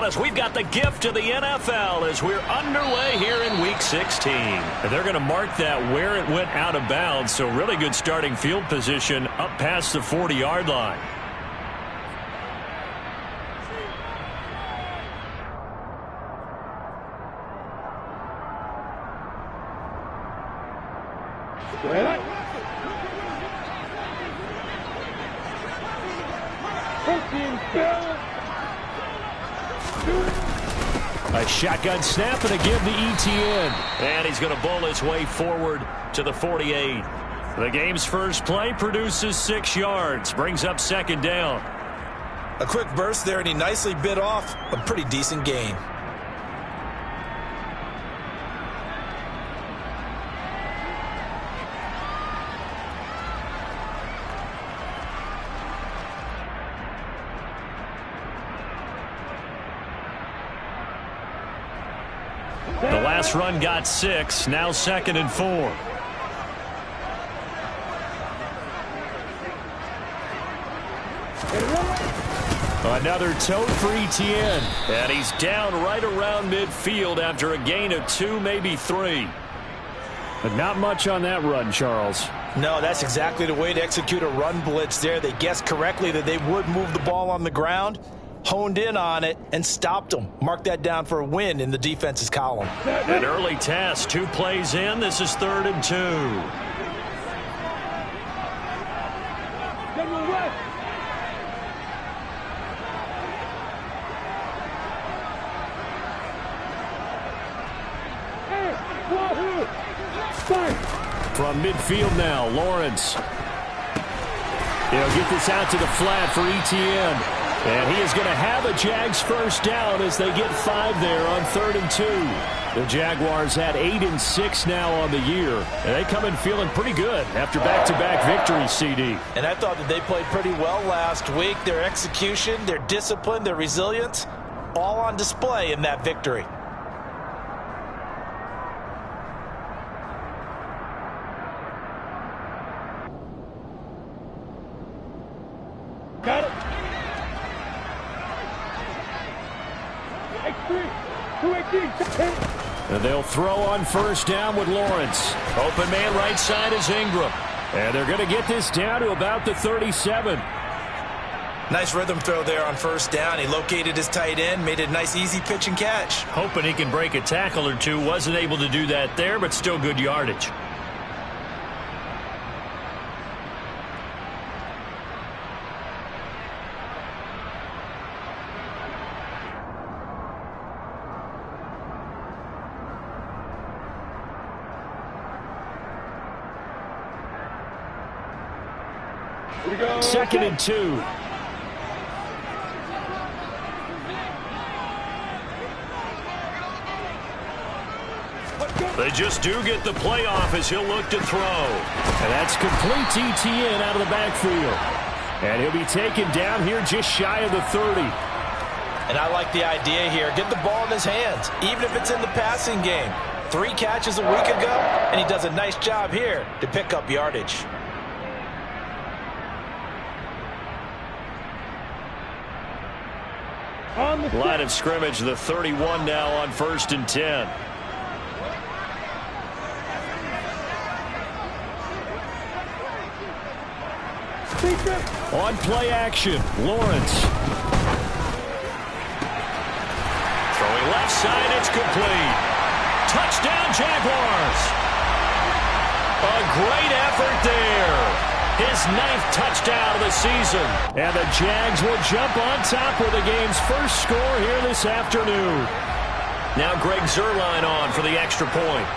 honest, we've got the gift of the NFL as we're underway here in Week 16. And they're going to mark that where it went out of bounds, so really good starting field position up past the 40-yard line. A shotgun snap and a give to Etienne. And he's going to bowl his way forward to the 48. The game's first play produces 6 yards. Brings up second down. A quick burst there, and he nicely bit off a pretty decent gain. The last run got 6. Now 2nd and 4. Another tote for Etienne. And he's down right around midfield after a gain of 2, maybe 3. But not much on that run, Charles. No, that's exactly the way to execute a run blitz there. They guessed correctly that they would move the ball on the ground, honed in on it, and stopped them. Mark that down for a win in the defense's column. An early test. 2 plays in. This is 3rd and 2. From midfield now, Lawrence. He'll get this out to the flat for Etienne. And he is going to have a Jags first down as they get 5 there on 3rd and 2. The Jaguars had 8 and 6 now on the year. And they come in feeling pretty good after back-to-back victories, CD. And I thought that they played pretty well last week. Their execution, their discipline, their resilience, all on display in that victory. Got it. And they'll throw on first down with Lawrence. Open man right side is Ingram. And they're going to get this down to about the 37. Nice rhythm throw there on first down. He located his tight end, made it a nice easy pitch and catch. Hoping he can break a tackle or two. Wasn't able to do that there, but still good yardage. Second and 2. They just do get the playoff as he'll look to throw. And that's complete to Etienne out of the backfield. And he'll be taken down here just shy of the 30. And I like the idea here. Get the ball in his hands, even if it's in the passing game. 3 catches a week ago, and he does a nice job here to pick up yardage. Line of scrimmage, the 31 now on 1st and 10. On play action, Lawrence. Throwing left side, it's complete. Touchdown, Jaguars. A great effort there. His 9th touchdown of the season. And the Jags will jump on top with the game's first score here this afternoon. Now Greg Zuerlein on for the extra point.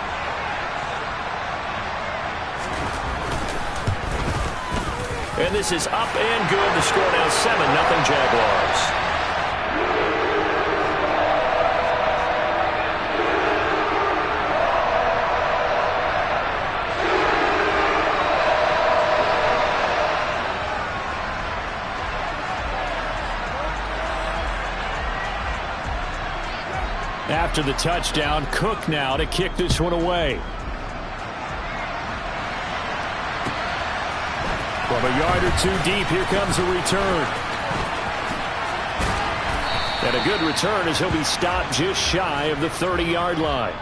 And this is up and good. The score now 7-0 Jaguars. After the touchdown, Cook now to kick this one away. From a yard or 2 deep, here comes a return. And a good return as he'll be stopped just shy of the 30-yard line.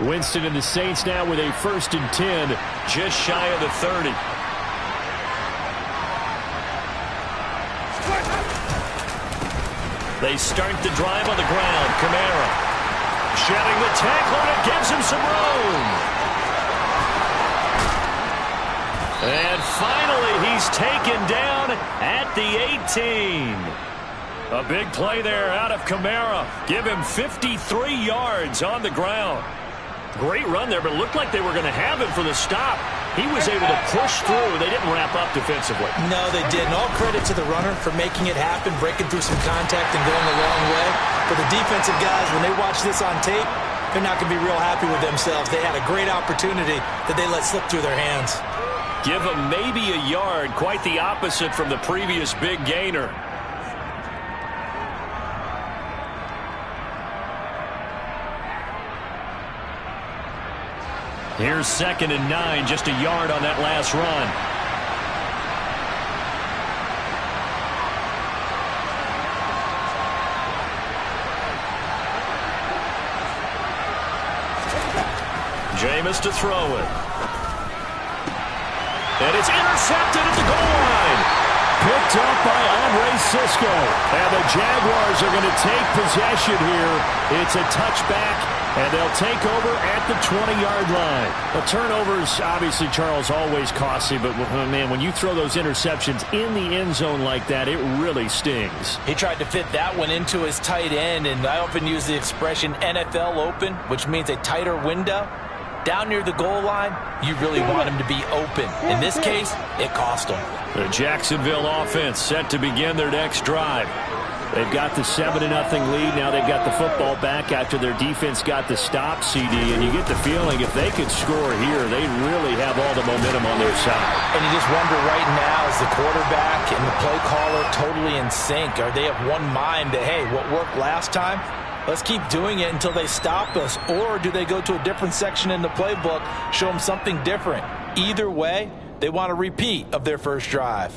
Winston and the Saints now with a 1st and 10, just shy of the 30. They start the drive on the ground. Kamara shedding the tackle, and it gives him some room. And finally, he's taken down at the 18. A big play there out of Kamara. Give him 53 yards on the ground. Great run there, but it looked like they were going to have him for the stop. He was able to push through. They didn't wrap up defensively. No, they didn't. All credit to the runner for making it happen, breaking through some contact and going a long way. For the defensive guys, when they watch this on tape, they're not going to be real happy with themselves. They had a great opportunity that they let slip through their hands. Give them maybe a yard, quite the opposite from the previous big gainer. Here's 2nd and 9, just a yard on that last run. Jameis to throw it. And it's intercepted at the goal line. Picked up by Andre Cisco. And the Jaguars are going to take possession here. It's a touchback. And they'll take over at the 20-yard line. Well, turnovers, obviously, Charles, always costly. But, man, when you throw those interceptions in the end zone like that, it really stings. He tried to fit that one into his tight end, and I often use the expression NFL open, which means a tighter window. Down near the goal line, you really want him to be open. In this case, it cost him. The Jacksonville offense set to begin their next drive. They've got the 7-0 lead. Now they've got the football back after their defense got the stop, CD. And you get the feeling if they could score here, they really have all the momentum on their side. And you just wonder right now, is the quarterback and the play caller totally in sync? Are they of one mind that, hey, what worked last time, let's keep doing it until they stop us? Or do they go to a different section in the playbook, show them something different? Either way, they want a repeat of their first drive.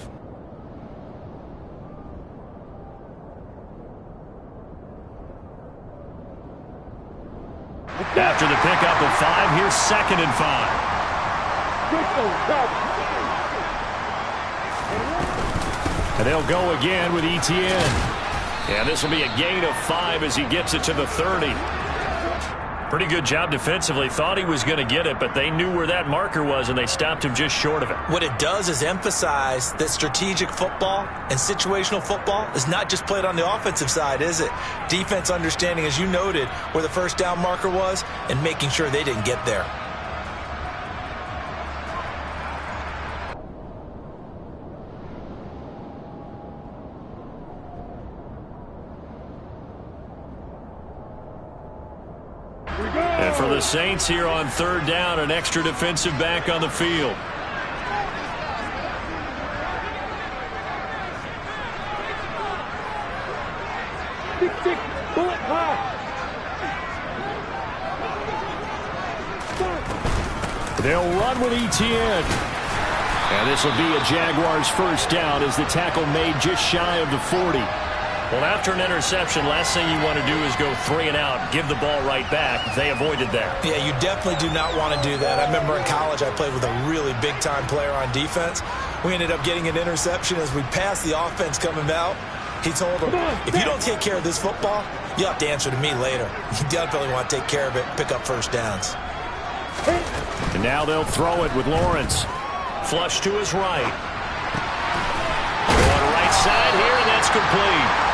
After the pickup of 5, here's 2nd and 5. And they'll go again with Etienne. And this will be a gain of 5 as he gets it to the 30. Pretty good job defensively. Thought he was going to get it, but they knew where that marker was, and they stopped him just short of it. What it does is emphasize that strategic football and situational football is not just played on the offensive side, is it? Defense understanding, as you noted, where the first down marker was and making sure they didn't get there. And for the Saints here on 3rd down, an extra defensive back on the field. They'll run with Etienne. And this will be a Jaguars 1st down as the tackle made just shy of the 40. Well, after an interception, last thing you want to do is go 3 and out, give the ball right back. They avoided that. Yeah, you definitely do not want to do that. I remember in college I played with a really big-time player on defense. We ended up getting an interception as we passed the offense coming out. He told him, if you don't take care of this football, you have to answer to me later. You definitely want to take care of it, pick up 1st downs. And now they'll throw it with Lawrence. Flush to his right. Going right side here, and that's complete.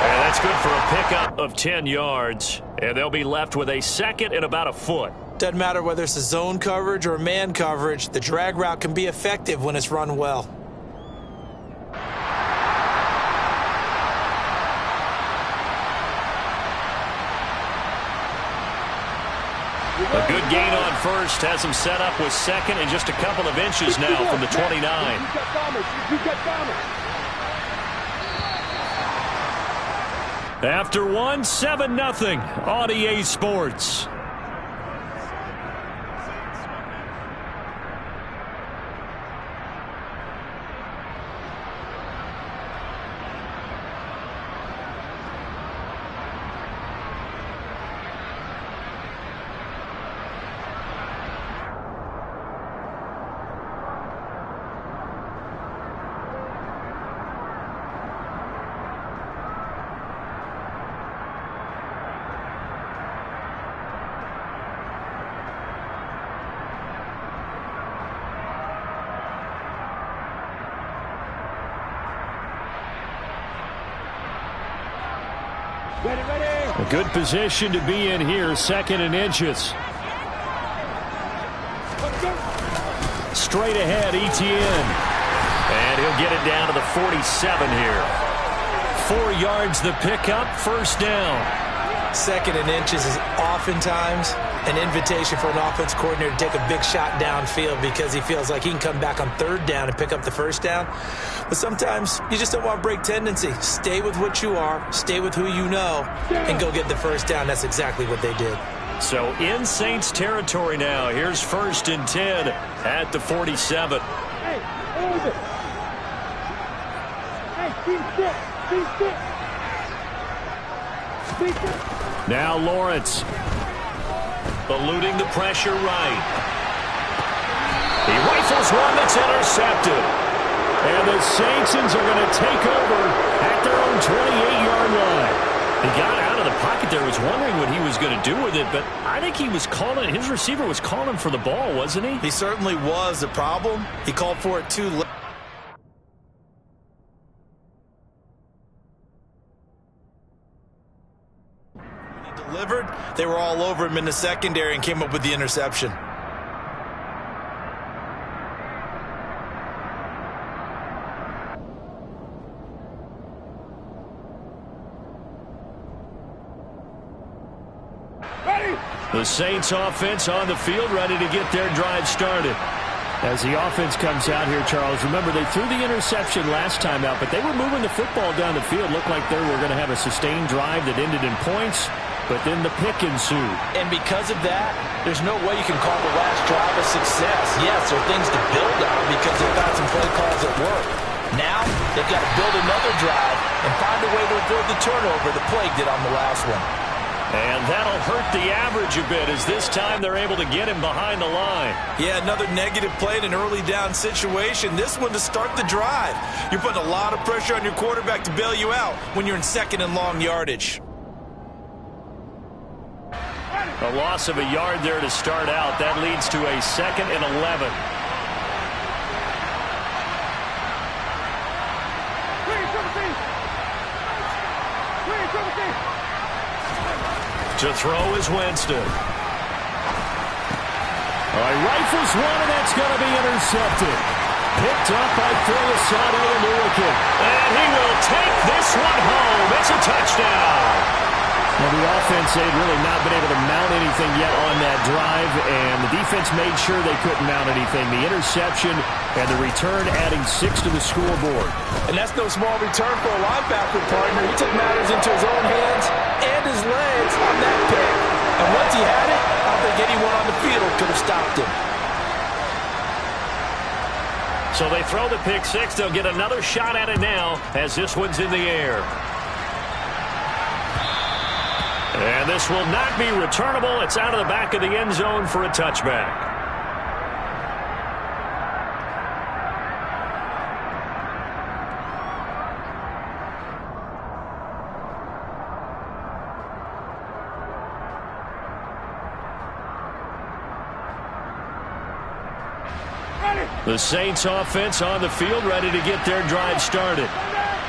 And that's good for a pickup of 10 yards. And they'll be left with a 2nd and about a foot. Doesn't matter whether it's a zone coverage or a man coverage, the drag route can be effective when it's run well. A good gain on 1st has him set up with 2nd and just a couple of inches now from the 29. After one, 7-0 on EA Sports. A good position to be in here, 2nd and inches. Straight ahead, Etienne. And he'll get it down to the 47 here. 4 yards the pickup, 1st down. 2nd and inches is oftentimes an invitation for an offense coordinator to take a big shot downfield because he feels like he can come back on 3rd down and pick up the 1st down. But sometimes you just don't want to break tendency. Stay with what you are, stay with who you know, and go get the 1st down. That's exactly what they did. So in Saints territory now. Here's 1st and 10 at the 47. Hey, hold it. Hey, keep stick. Now Lawrence. Eluding the pressure right. He rifles one that's intercepted. And the Saints are going to take over at their own 28-yard line. He got out of the pocket there, was wondering what he was going to do with it, but I think he was calling, his receiver was calling for the ball, wasn't he? He certainly was. The problem, he called for it too late. When he delivered, they were all over him in the secondary and came up with the interception. The Saints offense on the field, ready to get their drive started. As the offense comes out here, Charles, remember they threw the interception last time out, but they were moving the football down the field. Looked like they were going to have a sustained drive that ended in points, but then the pick ensued. And because of that, there's no way you can call the last drive a success. Yes, there are things to build on because they found some play calls that work. Now, they've got to build another drive and find a way to avoid the turnover the plague did on the last one. And that'll hurt the average a bit as this time they're able to get him behind the line. Yeah, another negative play in an early down situation. This one to start the drive. You're putting a lot of pressure on your quarterback to bail you out when you're in 2nd and long yardage. A loss of a yard there to start out. That leads to a 2nd and 11. To throw is Winston. All right, rifles one, and that's going to be intercepted. Picked up by Philosado Oluwakin. And he will take this one home. It's a touchdown. Well, the offense, they'd really not been able to mount anything yet on that drive, and the defense made sure they couldn't mount anything. The interception and the return adding 6 to the scoreboard. And that's no small return for a linebacker partner. He took matters into his own hands and his legs on that pick. And once he had it, I don't think anyone on the field could have stopped him. So they throw the pick 6. They'll get another shot at it now as this one's in the air. And this will not be returnable. It's out of the back of the end zone for a touchback. The Saints offense on the field, ready to get their drive started.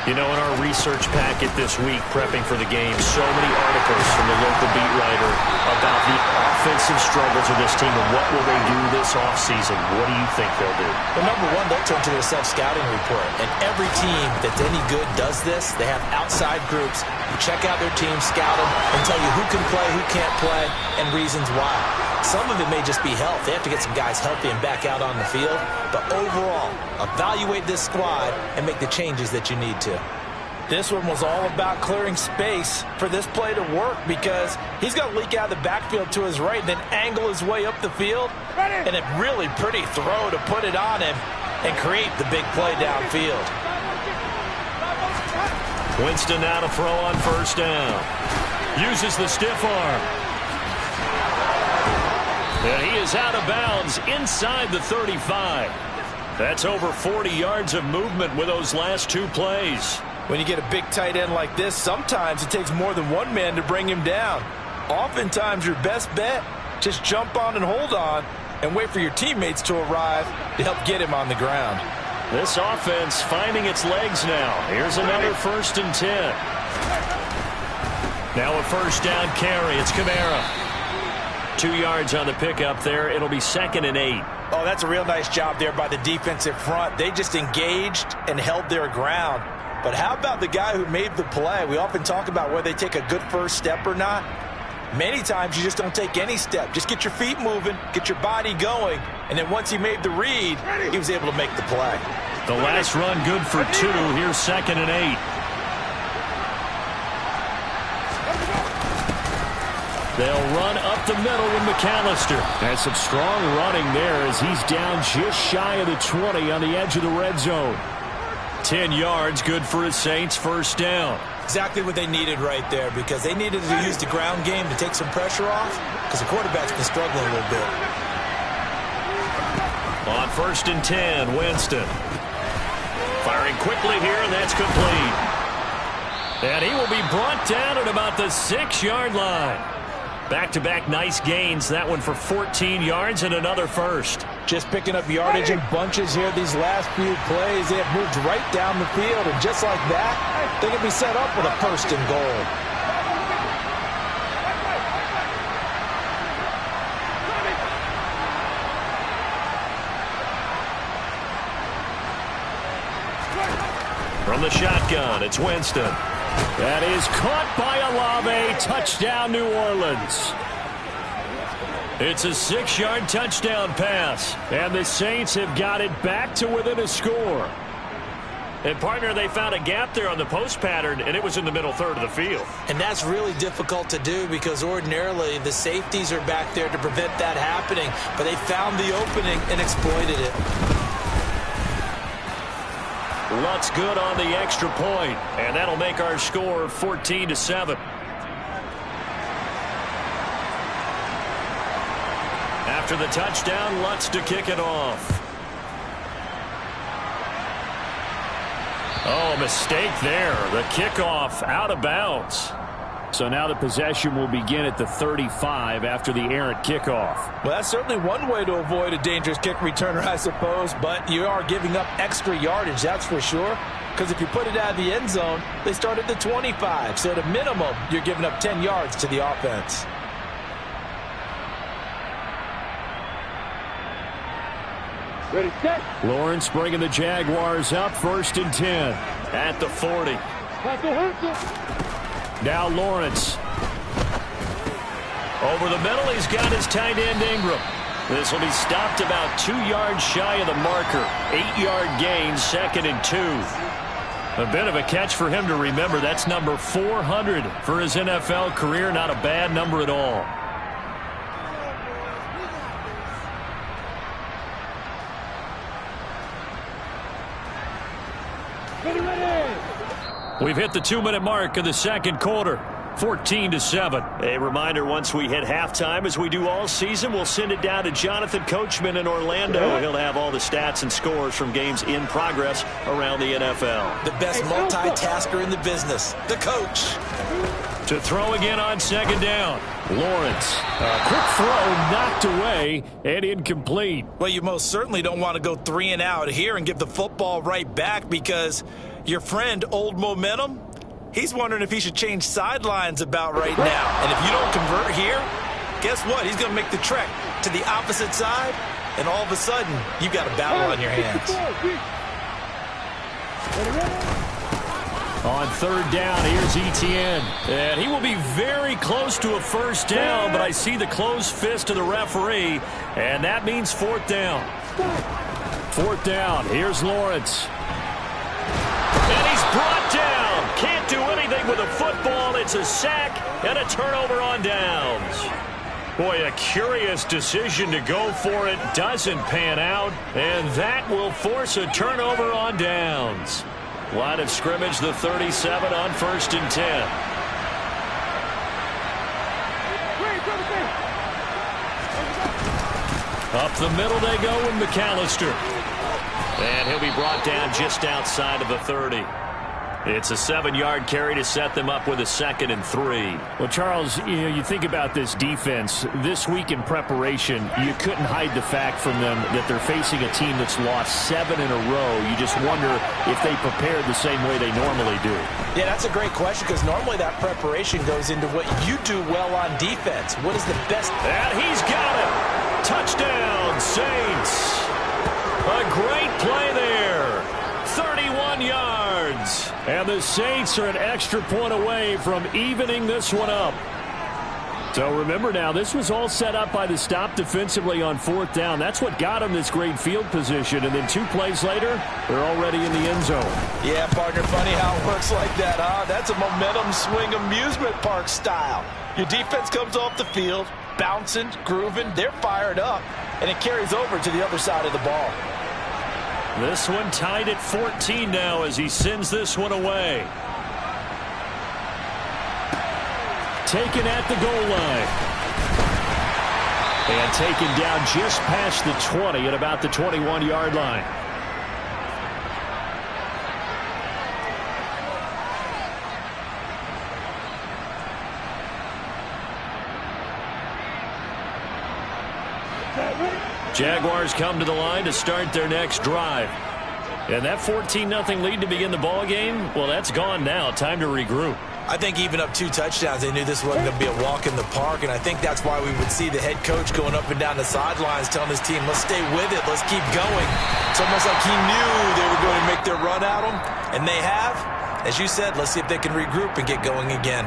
You know, in our research packet this week, prepping for the game, so many articles from the local beat writer about the offensive struggles of this team and what will they do this offseason. What do you think they'll do? Well, number one, they'll turn to their self-scouting report. And every team that's any good does this. They have outside groups who check out their team, scout them, and tell you who can play, who can't play, and reasons why. Some of it may just be health. They have to get some guys healthy and back out on the field. But overall, evaluate this squad and make the changes that you need to. This one was all about clearing space for this play to work because he's going to leak out of the backfield to his right, then angle his way up the field, and a really pretty throw to put it on him and create the big play downfield. Winston now to throw on first down. Uses the stiff arm. And he is out of bounds inside the 35. That's over 40 yards of movement with those last two plays. When you get a big tight end like this, sometimes it takes more than one man to bring him down. Oftentimes, your best bet, just jump on and hold on and wait for your teammates to arrive to help get him on the ground. This offense finding its legs now. Here's another 1st and 10. Now a first down carry. It's Kamara. 2 yards on the pickup there. It'll be 2nd and 8. Oh, that's a real nice job there by the defensive front. They just engaged and held their ground. But how about the guy who made the play? We often talk about whether they take a good first step or not. Many times you just don't take any step. Just get your feet moving, get your body going, and then once he made the read, he was able to make the play. The last run good for 2. Here's 2nd and 8. They'll run up the middle with McAllister. And some strong running there as he's down just shy of the 20 on the edge of the red zone. 10 yards, good for his Saints, first down. Exactly what they needed right there because they needed to use the ground game to take some pressure off because the quarterback's been struggling a little bit. On 1st and 10, Winston. Firing quickly here, and that's complete. And he will be brought down at about the 6-yard line. Back-to-back nice gains. That one for 14 yards and another first. Just picking up yardage in bunches here these last few plays. They have moved right down the field, and just like that, they can be set up with a 1st and goal. From the shotgun, it's Winston. That is caught by Olave. Touchdown, New Orleans. It's a 6-yard touchdown pass, and the Saints have got it back to within a score. And, partner, they found a gap there on the post pattern, and it was in the middle third of the field. And that's really difficult to do because ordinarily the safeties are back there to prevent that happening, but they found the opening and exploited it. Lutz good on the extra point, and that'll make our score 14-7. After the touchdown, Lutz to kick it off. Oh, mistake there. The kickoff out of bounds. So now the possession will begin at the 35 after the errant kickoff. Well, that's certainly one way to avoid a dangerous kick returner, I suppose, but you are giving up extra yardage, that's for sure. Because if you put it out of the end zone, they start at the 25. So at a minimum, you're giving up 10 yards to the offense. Ready, set. Lawrence bringing the Jaguars up, 1st and 10 at the 40. Now Lawrence. Over the middle, he's got his tight end Ingram. This will be stopped about 2 yards shy of the marker. 8-yard gain, 2nd and 2. A bit of a catch for him to remember. That's number 400 for his NFL career. Not a bad number at all. We've hit the 2-minute mark of the second quarter. 14-7. A reminder, once we hit halftime, as we do all season, we'll send it down to Jonathan Coachman in Orlando. He'll have all the stats and scores from games in progress around the NFL. The best multitasker in the business, the coach. To throw again on 2nd down. Lawrence. A quick throw knocked away and incomplete. Well, you most certainly don't want to go 3 and out here and give the football right back because your friend, Old Momentum, he's wondering if he should change sidelines about right now. And if you don't convert here, guess what? He's going to make the trek to the opposite side, and all of a sudden, you've got a battle on your hands. On 3rd down, here's Etienne. And he will be very close to a first down, but I see the closed fist of the referee, and that means 4th down. 4th down, here's Lawrence. And he's brought down. It's a sack and a turnover on downs. Boy, a curious decision to go for it. Doesn't pan out, and that will force a turnover on downs. Line of scrimmage, the 37 on 1st and 10. Up the middle they go with McAllister. And he'll be brought down just outside of the 30. It's a 7-yard carry to set them up with a 2nd and 3. Well, Charles, you think about this defense. This week in preparation, you couldn't hide the fact from them that they're facing a team that's lost 7 in a row. You just wonder if they prepared the same way they normally do. Yeah, that's a great question because normally that preparation goes into what you do well on defense. What is the best? And he's got it. Touchdown, Saints. A great play there. 31 yards. And the Saints are an extra point away from evening this one up. So remember now, this was all set up by the stop defensively on 4th down. That's what got them this great field position. And then 2 plays later, they're already in the end zone. Yeah, partner, funny how it works like that, huh? That's a momentum swing amusement park style. Your defense comes off the field, bouncing, grooving, they're fired up, and it carries over to the other side of the ball. This one tied at 14 now as he sends this one away. Taken at the goal line. And taken down just past the 20 at about the 21-yard line. Jaguars come to the line to start their next drive. And that 14-0 lead to begin the ball game, well, that's gone now. Time to regroup. I think even up 2 touchdowns, they knew this wasn't going to be a walk in the park, and I think that's why we would see the head coach going up and down the sidelines telling his team, let's stay with it, let's keep going. It's almost like he knew they were going to make their run at him, and they have. As you said, let's see if they can regroup and get going again.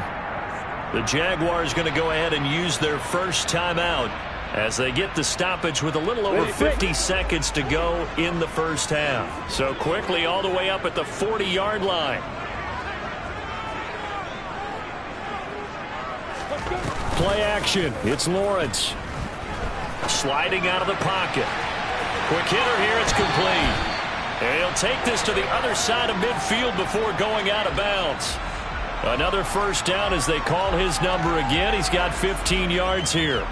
The Jaguars going to go ahead and use their first timeout as they get the stoppage with a little over 50 seconds to go in the first half. So quickly all the way up at the 40-yard line. Play action. It's Lawrence. Sliding out of the pocket. Quick hitter here. It's complete. And he'll take this to the other side of midfield before going out of bounds. Another first down as they call his number again. He's got 15 yards here.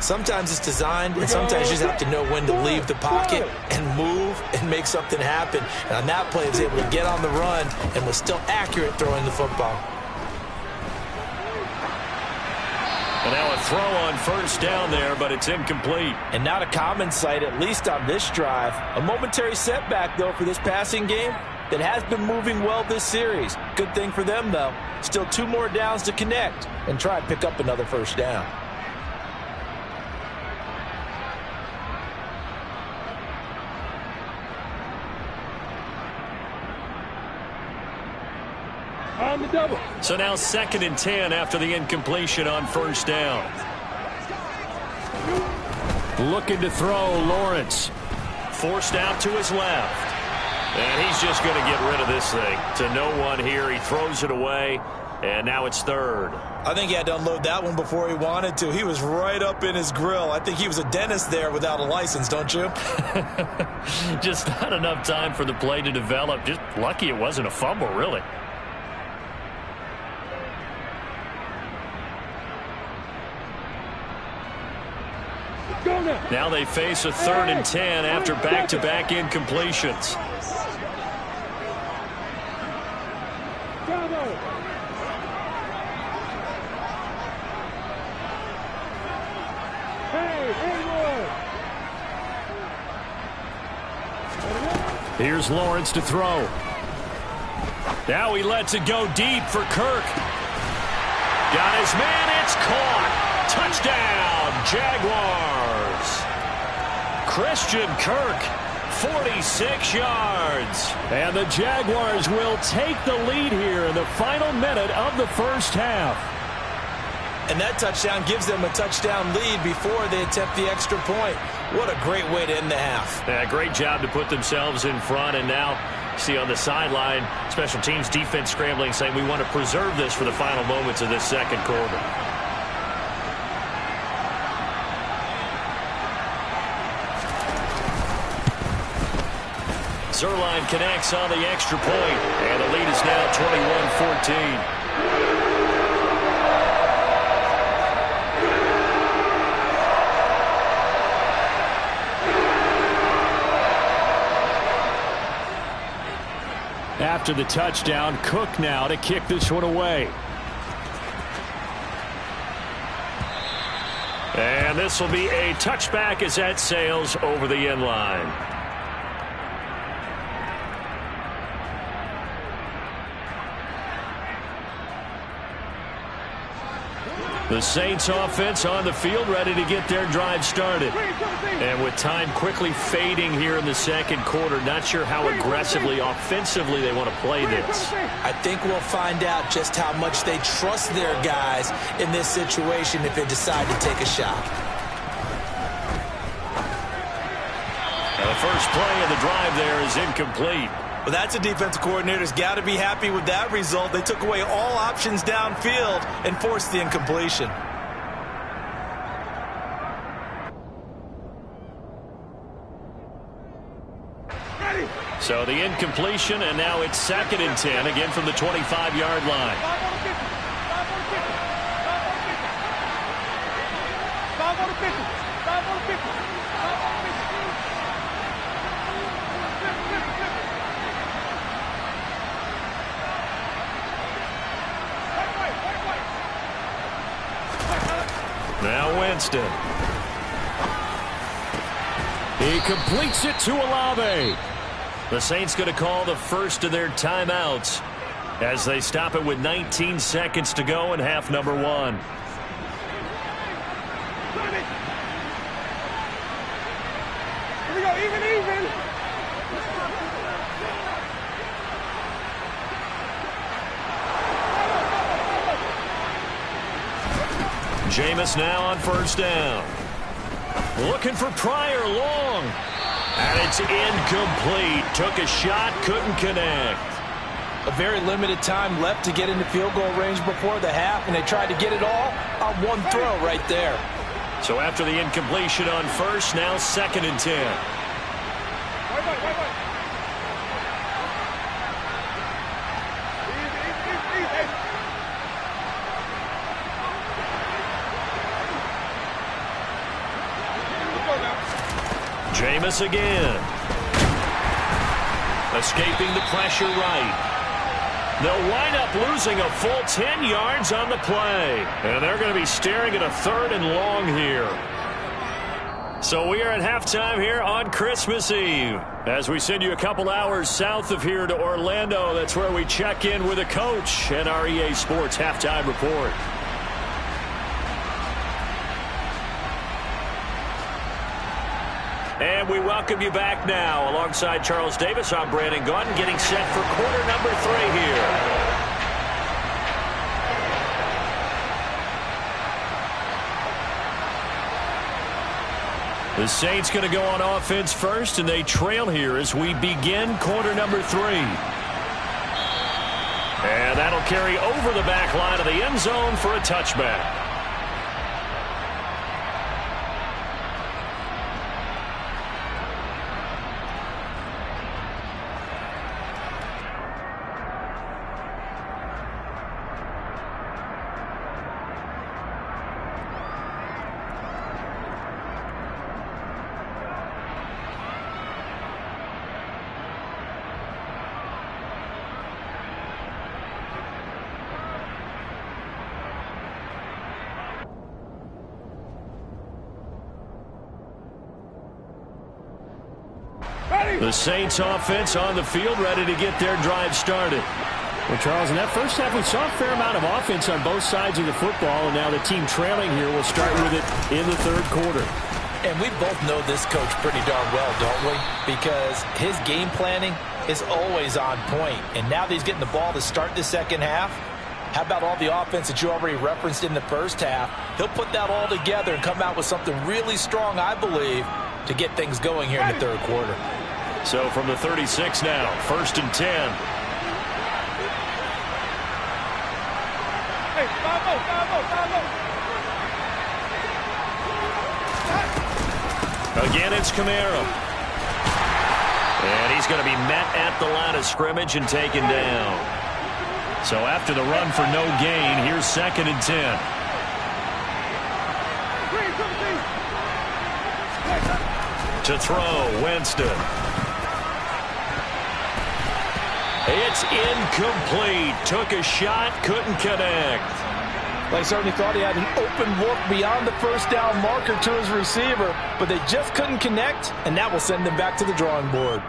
Sometimes it's designed, and sometimes you just have to know when to leave the pocket and move and make something happen. And on that play, he was able to get on the run and was still accurate throwing the football. And now a throw on first down there, but it's incomplete. And not a common sight, at least on this drive. A momentary setback, though, for this passing game that has been moving well this series. Good thing for them, though. Still 2 more downs to connect and try and pick up another first down. On the double. So now 2nd and 10 after the incompletion on first down. Looking to throw, Lawrence. Forced out to his left. And he's just going to get rid of this thing. To no one here. He throws it away. And now it's 3rd. I think he had to unload that one before he wanted to. He was right up in his grill. I think he was a dentist there without a license, don't you? Just not enough time for the play to develop. Just lucky it wasn't a fumble, really. Now they face a 3rd and 10 after back-to-back incompletions. Here's Lawrence to throw. Now he lets it go deep for Kirk. Got his man. It's caught. Touchdown, Jaguars. Christian Kirk, 46 yards. And the Jaguars will take the lead here in the final minute of the first half. And that touchdown gives them a touchdown lead before they attempt the extra point. What a great way to end the half. Yeah, great job to put themselves in front, and now See on the sideline, special teams defense scrambling, saying we want to preserve this for the final moments of this second quarter. Zuerlein connects on the extra point, and the lead is now 21-14. After the touchdown, Cook now to kick this one away. And this will be a touchback as that sails over the end line. The Saints offense on the field, ready to get their drive started. And with time quickly fading here in the second quarter, not sure how aggressively, offensively they want to play this. I think we'll find out just how much they trust their guys in this situation if they decide to take a shot. Now the first play of the drive there is incomplete. Well, that's a defensive coordinator's got to be happy with that result. They took away all options downfield and forced the incompletion. So the incompletion, and now it's 2nd and 10, again from the 25-yard line. Now Winston. He completes it to Olave. The Saints going to call the first of their timeouts as they stop it with 19 seconds to go in half number 1. Here we go, even. Jameis now on first down. Looking for Pryor long. And it's incomplete. Took a shot, couldn't connect. A very limited time left to get into field goal range before the half, and they tried to get it all on one throw right there. So after the incompletion on first, now 2nd and 10. Jameis again. Escaping the pressure right. They'll wind up losing a full 10 yards on the play. And they're going to be staring at a 3rd and long here. So we are at halftime here on Christmas Eve. As we send you a couple hours south of here to Orlando, that's where we check in with a coach and our EA Sports Halftime Report. And we welcome you back now. Alongside Charles Davis, I'm Brandon Gaudin, getting set for quarter number 3 here. The Saints going to go on offense first, and they trail here as we begin quarter number 3. And that'll carry over the back line of the end zone for a touchback. The Saints offense on the field, ready to get their drive started. Well, Charles, in that first half, we saw a fair amount of offense on both sides of the football, and now the team trailing here will start with it in the 3rd quarter. And we both know this coach pretty darn well, don't we? Because his game planning is always on point. And now that he's getting the ball to start the second half, how about all the offense that you already referenced in the first half? He'll put that all together and come out with something really strong, I believe, to get things going here in the 3rd quarter. So from the 36 now, 1st and 10. Hey, 5-0. Again, it's Kamara. And he's going to be met at the line of scrimmage and taken down. So after the run for no gain, here's 2nd and 10. To throw, Winston. It's incomplete. Took a shot, couldn't connect. They certainly thought he had an open look beyond the first down marker to his receiver, but they just couldn't connect, and that will send them back to the drawing board.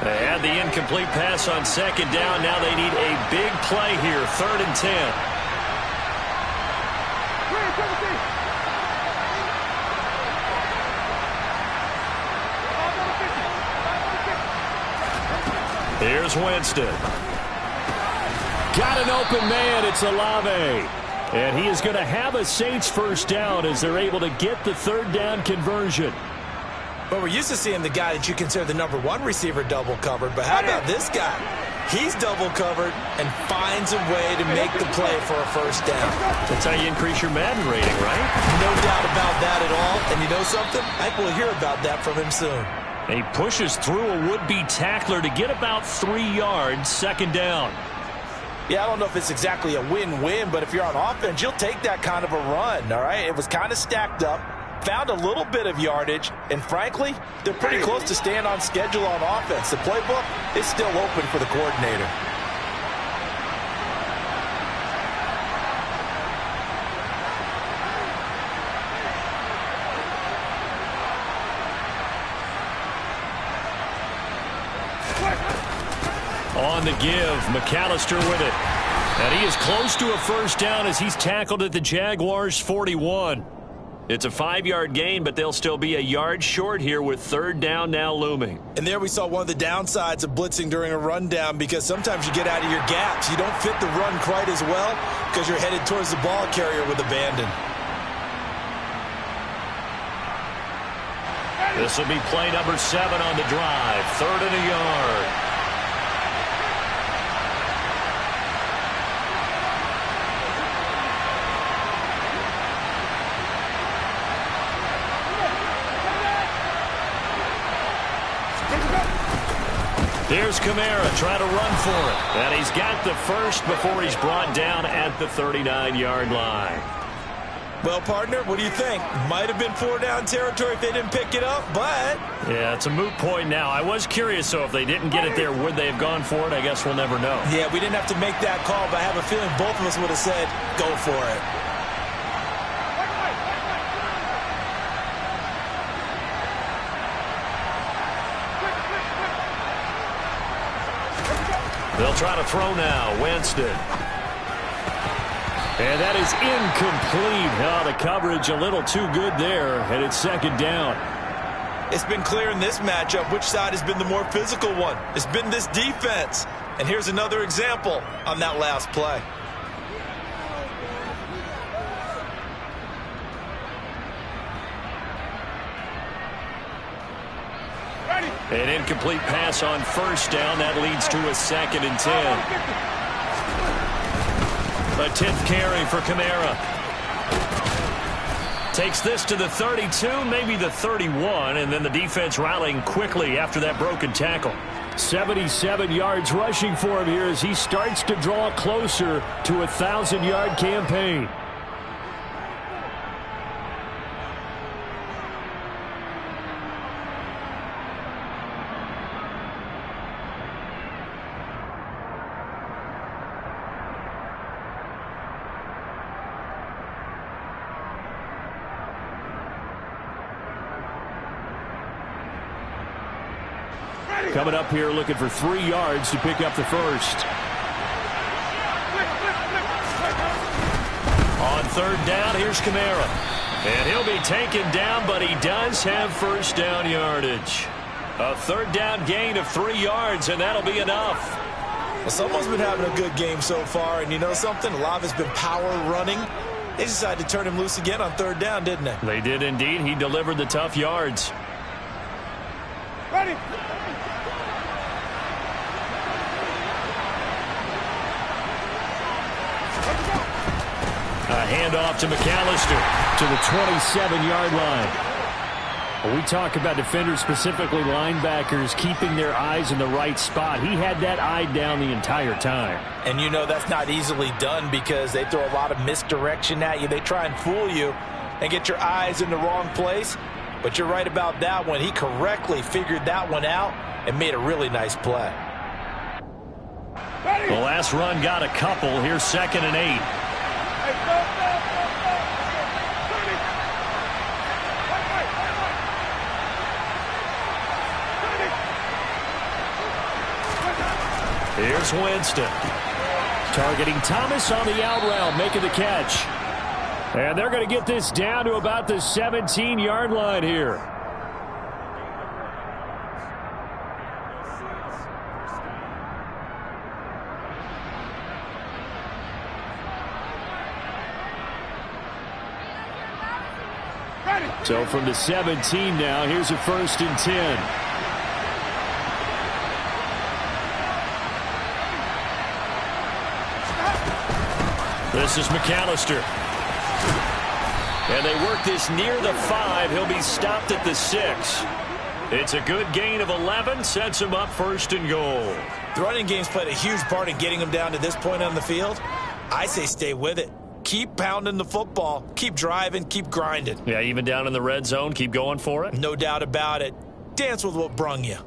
They had the incomplete pass on 2nd down. Now they need a big play here, 3rd and 10. Here's Winston. Got an open man. It's Olave. And he is going to have a Saints first down as they're able to get the 3rd down conversion. But we're used to seeing the guy that you consider the #1 receiver double covered. But how about this guy? He's double covered and finds a way to make the play for a first down. That's how you increase your Madden rating, right? No doubt about that at all. And you know something? I think we'll hear about that from him soon. He pushes through a would-be tackler to get about 3 yards, 2nd down. Yeah, I don't know if it's exactly a win-win, but if you're on offense, you'll take that kind of a run, all right? It was kind of stacked up, found a little bit of yardage, and frankly, they're pretty close to staying on schedule on offense. The playbook is still open for the coordinator. On the give, McAllister with it. And he is close to a first down as he's tackled at the Jaguars' 41. It's a 5-yard gain, but they'll still be a yard short here with 3rd down now looming. And there we saw one of the downsides of blitzing during a rundown, because sometimes you get out of your gaps. You don't fit the run quite as well because you're headed towards the ball carrier with abandon. This will be play number 7 on the drive. 3rd and a yard. Here's Kamara trying to run for it. And he's got the first before he's brought down at the 39-yard line. Well, partner, what do you think? Might have been 4-down territory if they didn't pick it up, but... Yeah, it's a moot point now. I was curious, so if they didn't get it there, would they have gone for it? I guess we'll never know. Yeah, we didn't have to make that call, but I have a feeling both of us would have said, go for it. They'll try to throw now. Winston. And that is incomplete. Oh, the coverage a little too good there, and it's 2nd down. It's been clear in this matchup which side has been the more physical one. It's been this defense. And here's another example on that last play. An incomplete pass on 1st down. That leads to a 2nd and 10. A 10th carry for Kamara. Takes this to the 32, maybe the 31, and then the defense rallying quickly after that broken tackle. 77 yards rushing for him here as he starts to draw closer to a 1,000-yard campaign. Coming up here looking for 3 yards to pick up the first. On 3rd down, here's Kamara. And he'll be taken down, but he does have first down yardage. A 3rd down gain of 3 yards, and that'll be enough. Well, someone's been having a good game so far, and you know something? A lot of it's been power running. They decided to turn him loose again on third down, didn't they? They did indeed. He delivered the tough yards. Ready. A handoff to McAllister to the 27-yard line. When we talk about defenders, specifically linebackers, keeping their eyes in the right spot, he had that eye down the entire time. And you know that's not easily done because they throw a lot of misdirection at you. They try and fool you and get your eyes in the wrong place. But you're right about that one. He correctly figured that one out and made a really nice play. The last run got a couple. Here's 2nd and 8. Here's Winston. Targeting Thomas on the out route, making the catch. And they're going to get this down to about the 17-yard line here. So from the 17 now, here's a 1st and 10. This is McAllister. And they work this near the 5. He'll be stopped at the 6. It's a good gain of 11. Sets him up 1st and goal. The running game's played a huge part in getting him down to this point on the field. I say stay with it. Keep pounding the football. Keep driving. Keep grinding. Yeah, even down in the red zone, keep going for it. No doubt about it. Dance with what brung you.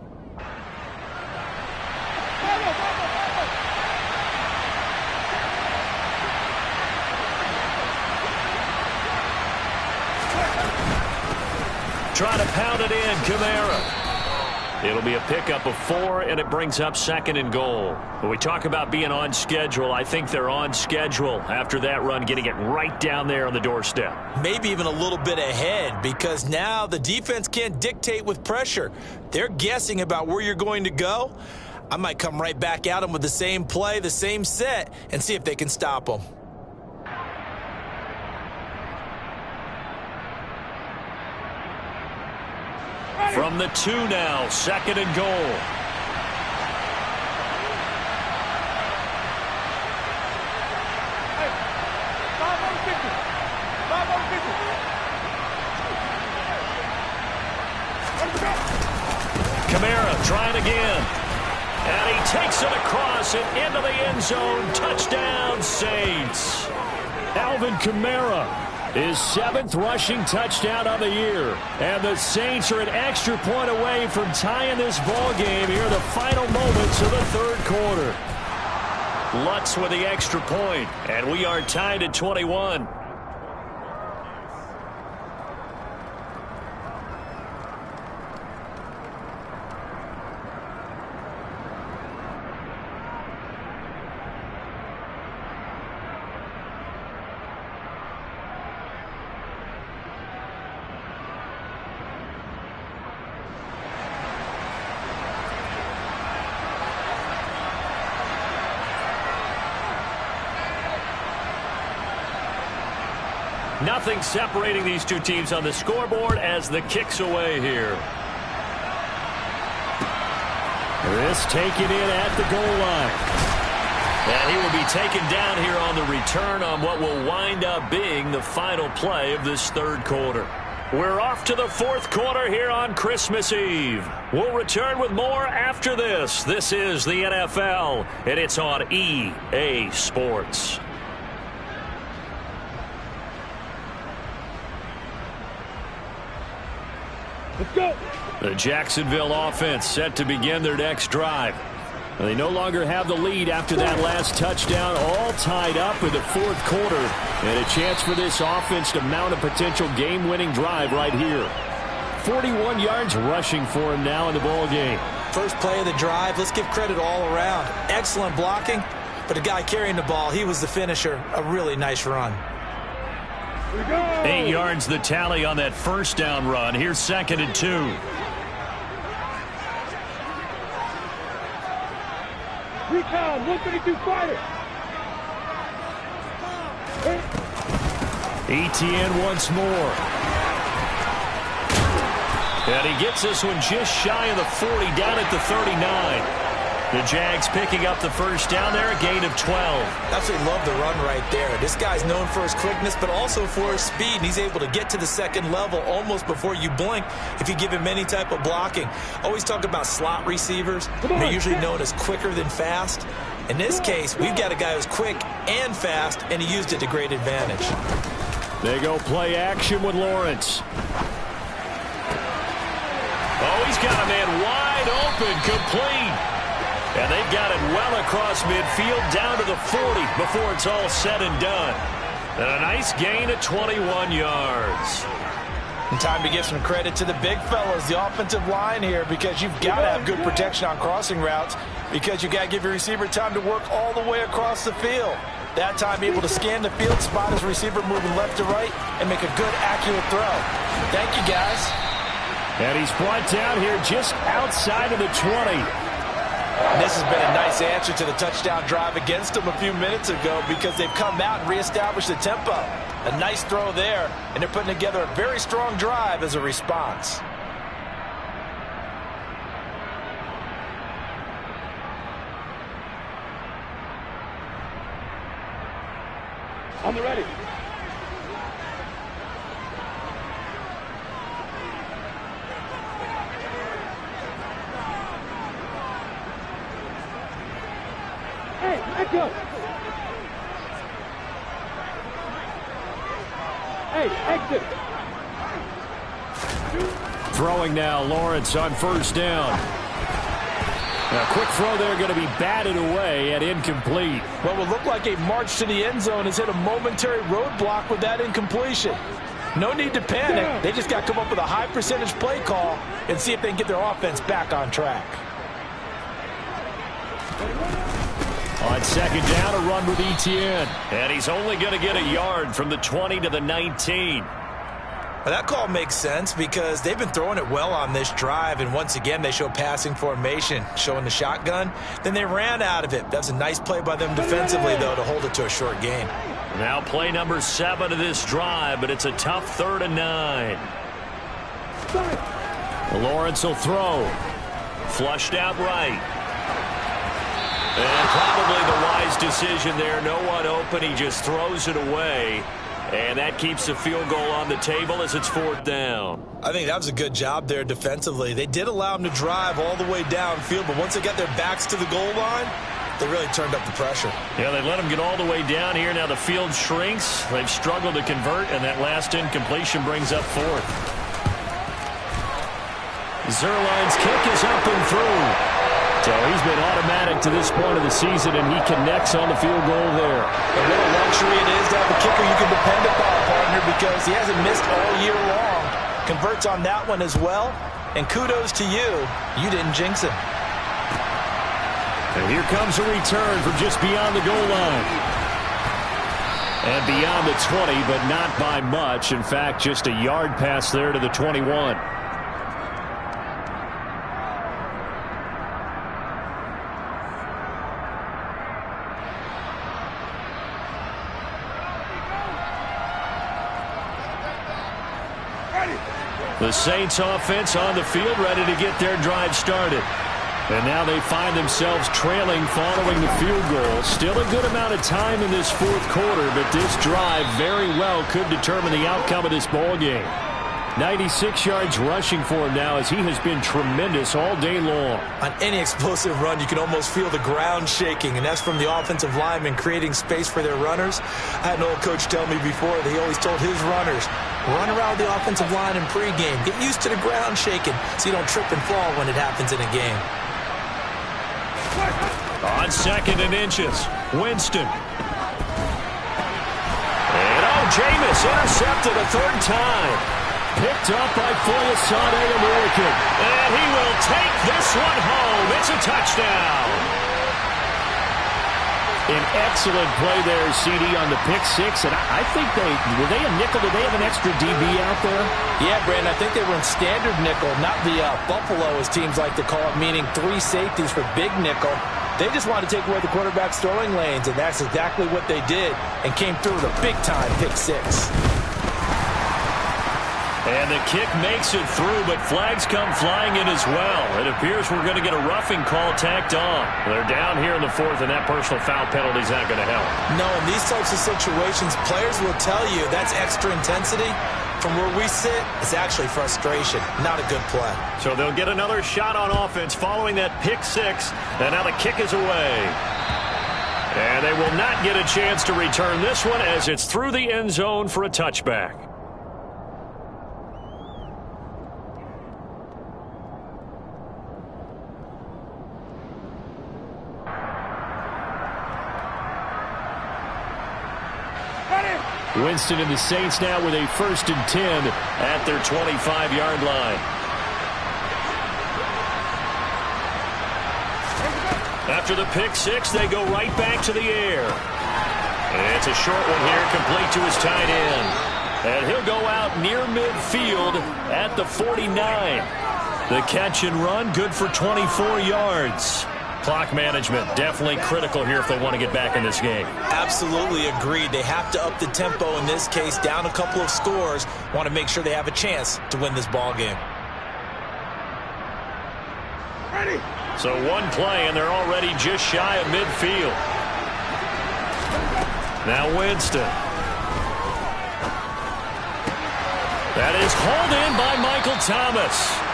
Trying to pound it in, Kamara. It'll be a pickup of 4, and it brings up 2nd and goal. When we talk about being on schedule, I think they're on schedule after that run, getting it right down there on the doorstep. Maybe even a little bit ahead, because now the defense can't dictate with pressure. They're guessing about where you're going to go. I might come right back at them with the same play, the same set, and see if they can stop them. From the 2 now, 2nd and goal. Kamara trying again. And he takes it across and into the end zone. Touchdown, Saints. Alvin Kamara. His 7th rushing touchdown of the year. And the Saints are an extra point away from tying this ball game here in the final moments of the 3rd quarter. Lutz with the extra point, and we are tied at 21. Nothing separating these two teams on the scoreboard as the kick's away here. This taken in at the goal line. And he will be taken down here on the return on what will wind up being the final play of this 3rd quarter. We're off to the 4th quarter here on Christmas Eve. We'll return with more after this. This is the NFL, and it's on EA Sports. Let's go. The Jacksonville offense set to begin their next drive. They no longer have the lead after that last touchdown, all tied up in the 4th quarter. And a chance for this offense to mount a potential game-winning drive right here. 41 yards rushing for him now in the ball game. First play of the drive, let's give credit all around. Excellent blocking, but the guy carrying the ball, he was the finisher. A really nice run. 8 yards the tally on that 1st down run. Here's 2nd and 2. Recon, 132 fighter. Etienne once more. And he gets this one just shy of the 40, down at the 39. The Jags picking up the first down there, a gain of 12. Absolutely love the run right there. This guy's known for his quickness, but also for his speed. And he's able to get to the second level almost before you blink if you give him any type of blocking. Always talk about slot receivers. They're usually known as quicker than fast. In this case, we've got a guy who's quick and fast, and he used it to great advantage. They go play action with Lawrence. Oh, he's got a man wide open, complete. And they've got it well across midfield down to the 40 before it's all said and done. And a nice gain of 21 yards. And time to give some credit to the big fellas, the offensive line here, because you've got to have good protection on crossing routes, because you've got to give your receiver time to work all the way across the field. That time able to scan the field, spot his receiver moving left to right, and make a good, accurate throw. Thank you, guys. And he's brought down here just outside of the 20. This has been a nice answer to the touchdown drive against them a few minutes ago, because they've come out and reestablished the tempo. A nice throw there, and they're putting together a very strong drive as a response. On the ready. Hey, echo. Hey, exit. Throwing now, Lawrence on first down. A quick throw there, going to be batted away and incomplete. What will look like a march to the end zone has hit a momentary roadblock with that incompletion. No need to panic. They just got to come up with a high percentage play call and see if they can get their offense back on track. On second down, a run with Etienne. And he's only going to get a yard from the 20 to the 19. Well, that call makes sense because they've been throwing it well on this drive, and once again they show passing formation, showing the shotgun. Then they ran out of it. That's a nice play by them defensively, though, to hold it to a short gain. Now play number 7 of this drive, but it's a tough 3rd and 9. Lawrence will throw. Flushed out right. And probably the wise decision there. No one open. He just throws it away. And that keeps the field goal on the table as it's 4th down. I think that was a good job there defensively. They did allow him to drive all the way downfield, but once they got their backs to the goal line, they really turned up the pressure. Yeah, they let him get all the way down here. Now the field shrinks. They've struggled to convert, and that last incompletion brings up 4th. Zuerlein's kick is up and through. So he's been automatic to this point of the season, and he connects on the field goal there. And what a luxury it is to have a kicker you can depend upon, partner, because he hasn't missed all year long. Converts on that one as well. And kudos to you. You didn't jinx him. And here comes a return from just beyond the goal line. And beyond the 20, but not by much. In fact, just a yard pass there to the 21. The Saints offense on the field, ready to get their drive started. And now they find themselves trailing following the field goal. Still a good amount of time in this 4th quarter, but this drive very well could determine the outcome of this ball game. 96 yards rushing for him now, as he has been tremendous all day long. On any explosive run, you can almost feel the ground shaking, and that's from the offensive linemen creating space for their runners. I had an old coach tell me before that he always told his runners, run around the offensive line in pregame. Get used to the ground shaking so you don't trip and fall when it happens in a game. On 2nd and inches, Winston. And Jameis intercepted a 3rd time. Picked up by Foyesade American. And he will take this one home. It's a touchdown. An excellent play there, CD, on the pick 6. And I think were they a nickel? Did they have an extra DB out there? Yeah, Brandon, I think they were in standard nickel, not the Buffalo, as teams like to call it, meaning 3 safeties for big nickel. They just wanted to take away the quarterback's throwing lanes, and that's exactly what they did and came through with a big-time pick six. And the kick makes it through, but flags come flying in as well. It appears we're going to get a roughing call tacked on. They're down here in the fourth, and that personal foul penalty is not going to help. No, in these types of situations, players will tell you that's extra intensity. From where we sit, it's actually frustration, not a good play. So they'll get another shot on offense following that pick six, and now the kick is away. And they will not get a chance to return this one as it's through the end zone for a touchback. Winston and the Saints now with a 1st and 10 at their 25-yard line. After the pick six, they go right back to the air. And it's a short one here, complete to his tight end. And he'll go out near midfield at the 49. The catch and run, good for 24 yards. Clock management definitely critical here if they want to get back in this game. Absolutely agreed. They have to up the tempo in this case, down a couple of scores. Want to make sure they have a chance to win this ball game. Ready. So one play, and they're already just shy of midfield. Now Winston. That is hauled in by Michael Thomas.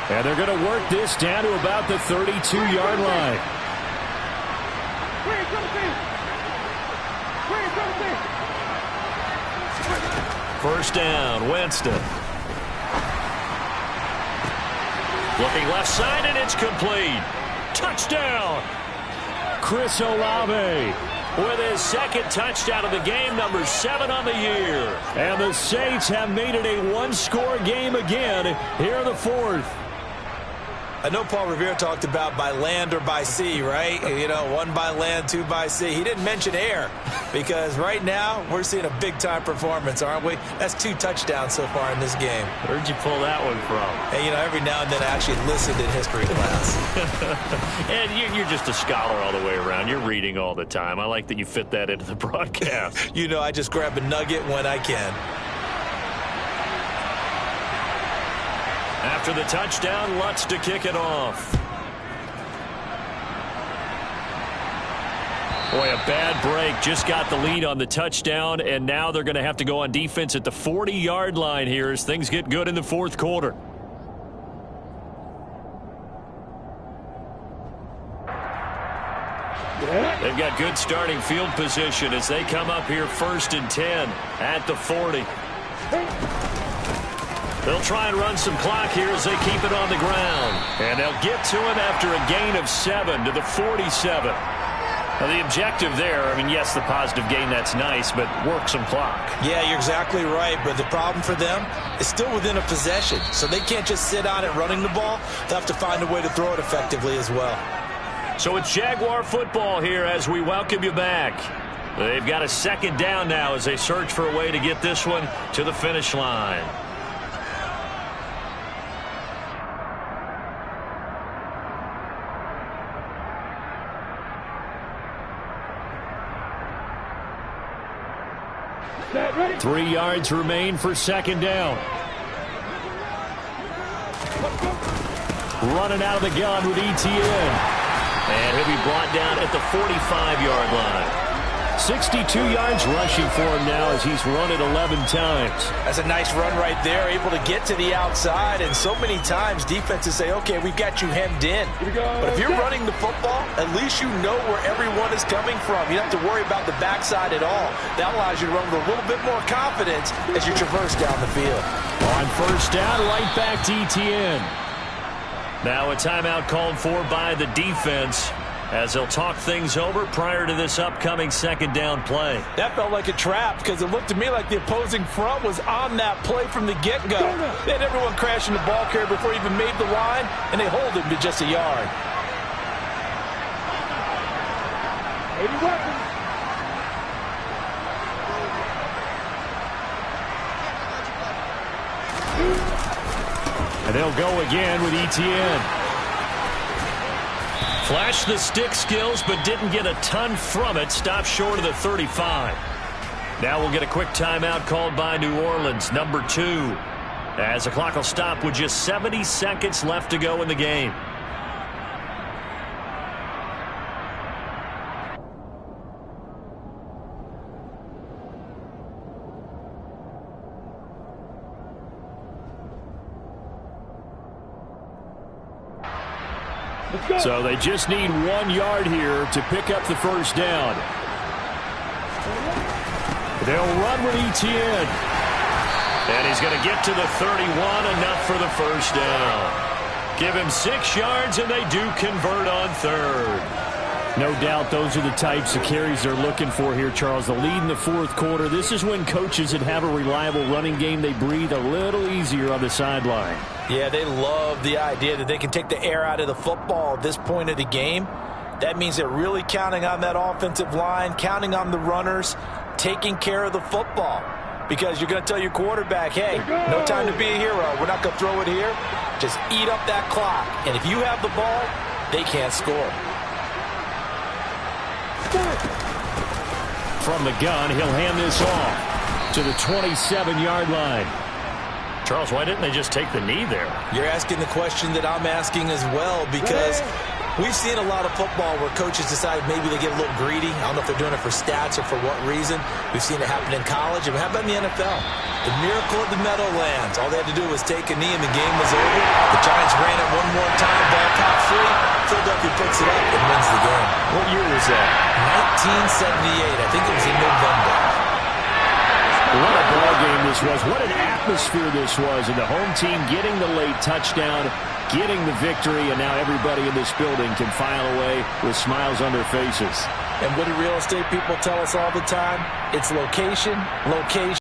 And they're going to work this down to about the 32-yard line. First down, Winston. Looking left side, and it's complete. Touchdown! Chris Olave with his second touchdown of the game, number 7 on the year. And the Saints have made it a one-score game again here in the fourth. I know Paul Revere talked about by land or by sea, right? You know, 1 by land, 2 by sea. He didn't mention air because right now we're seeing a big-time performance, aren't we? That's 2 touchdowns so far in this game. Where'd you pull that one from? And, you know, every now and then I actually listened in history class. And you're just a scholar all the way around. You're reading all the time. I like that you fit that into the broadcast. You know, I just grab a nugget when I can. After the touchdown, Lutz to kick it off. Boy, a bad break. Just got the lead on the touchdown, and now they're going to have to go on defense at the 40-yard line here as things get good in the fourth quarter. They've got good starting field position as they come up here 1st and 10 at the 40. They'll try and run some clock here as they keep it on the ground. And they'll get to him after a gain of 7 to the 47. Now, the objective there, I mean, yes, the positive gain, that's nice, but work some clock. Yeah, you're exactly right, but the problem for them is still within a possession. So they can't just sit on it running the ball. They'll have to find a way to throw it effectively as well. So it's Jaguar football here as we welcome you back. They've got a 2nd down now as they search for a way to get this one to the finish line. Ready. 3 yards remain for 2nd down. Running out of the gun with ETN. And he'll be brought down at the 45-yard line. 62 yards rushing for him now as he's run it 11 times. That's a nice run right there, able to get to the outside. And so many times defenses say, okay, we've got you hemmed in. But if you're running the football, at least you know where everyone is coming from. You don't have to worry about the backside at all. That allows you to run with a little bit more confidence as you traverse down the field. On 1st down, right back to ETN. Now a timeout called for by the defense as they'll talk things over prior to this upcoming 2nd down play. That felt like a trap because it looked to me like the opposing front was on that play from the get-go. They had everyone crashing the ball carrier before he even made the line, and they hold him to just a yard. 80 weapons. And they'll go again with ETN. Flashed the stick skills, but didn't get a ton from it. Stopped short of the 35. Now we'll get a quick timeout called by New Orleans, number 2. As the clock will stop with just 70 seconds left to go in the game. So they just need 1 yard here to pick up the first down. They'll run with Etienne. And he's going to get to the 31, enough for the first down. Give him 6 yards, and they do convert on third. No doubt those are the types of carries they're looking for here, Charles. The lead in the fourth quarter. This is when coaches that have a reliable running game, they breathe a little easier on the sideline. Yeah, they love the idea that they can take the air out of the football at this point of the game. That means they're really counting on that offensive line, counting on the runners, taking care of the football. Because you're going to tell your quarterback, hey, no time to be a hero. We're not going to throw it here. Just eat up that clock. And if you have the ball, they can't score. From the gun, he'll hand this off to the 27-yard line. Charles, why didn't they just take the knee there? You're asking the question that I'm asking as well, because we've seen a lot of football where coaches decide maybe they get a little greedy. I don't know if they're doing it for stats or for what reason. We've seen it happen in college. And how about in the NFL? The miracle of the Meadowlands. All they had to do was take a knee and the game was over. The Giants ran it one more time, ball caught free. Philadelphia picks it up and wins the game. What year was that? 1978. I think it was in November. What a ball game this was. What an atmosphere this was. And the home team getting the late touchdown, getting the victory, and now everybody in this building can file away with smiles on their faces. And what do real estate people tell us all the time? It's location, location.